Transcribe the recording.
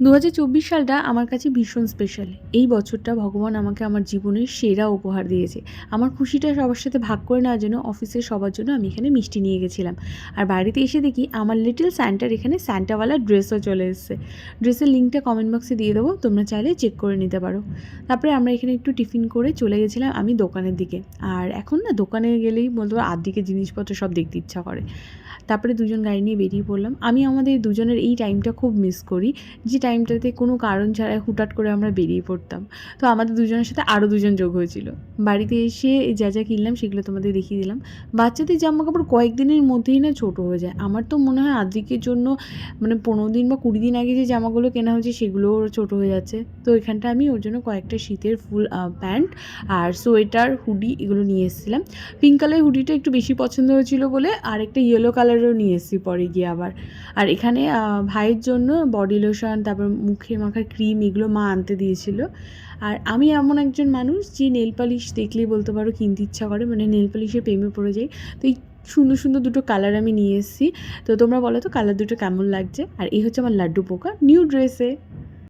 2024 সালটা আমার কাছে ভীষণ স্পেশাল। এই বছরটা ভগবান আমাকে আমার জীবনের সেরা উপহার দিয়েছে। আমার খুশিটা সবার সাথে ভাগ করে নেওয়ার জন্য অফিসের সবার জন্য আমি এখানে মিষ্টি নিয়ে গেছিলাম। আর বাড়িতে এসে দেখি আমার লিটল স্যান্টার এখানে স্যান্টাওয়ালা ড্রেসও চলে এসেছে। ড্রেসের লিঙ্কটা কমেন্ট বক্সে দিয়ে দেবো, তোমরা চাইলে চেক করে নিতে পারো। তারপরে আমরা এখানে একটু টিফিন করে চলে গেছিলাম আমি দোকানের দিকে। আর এখন না দোকানে গেলেই বলতে পারো আধদিকে জিনিসপত্র সব দেখতে ইচ্ছা করে। তারপরে দুজন গাড়ি নিয়ে বেরিয়ে পড়লাম। আমি আমাদের দুজনের এই টাইমটা খুব মিস করি, যে টাইমটাতে কোনো কারণ ছাড়াই হুটহাট করে আমরা বেরিয়ে পড়তাম। তো আমাদের দুজনের সাথে আরও দুজন যোগ হয়েছিল। বাড়িতে এসে যা যা কিনলাম সেগুলো তোমাদের দেখিয়ে দিলাম। বাচ্চাদের জামাকাপড় কয়েকদিনের মধ্যেই না ছোটো হয়ে যায়। আমার তো মনে হয় আদ্রিকের জন্য মানে 15 দিন বা 20 দিন আগে যে জামাগুলো কেনা হয়েছে সেগুলোও ছোটো হয়ে যাচ্ছে। তো এখানটা আমি ওর জন্য কয়েকটা শীতের ফুল প্যান্ট আর সোয়েটার, হুডি এগুলো নিয়ে এসেছিলাম। পিঙ্ক কালারের হুডিটা একটু বেশি পছন্দ হয়েছিল বলে আর একটা ইয়েলো কালারেরও নিয়ে এসেছি পরে গিয়ে আবার। আর এখানে ভাইয়ের জন্য বডি লোশন, তারপর মুখে মাখার ক্রিম এগুলো মা আনতে দিয়েছিল। আর আমি এমন একজন মানুষ যে নেল পালিশ দেখলেই বলতে পারো কিনতে ইচ্ছা করে, মানে নেল পালিশের প্রেমে পড়ে যাই। তো এই সুন্দর সুন্দর দুটো কালার আমি নিয়ে এসেছি। তো তোমরা বলো তো কালার দুটো কেমন লাগছে। আর এই হচ্ছে আমার লাড্ডু পোকা নিউ ড্রেসে।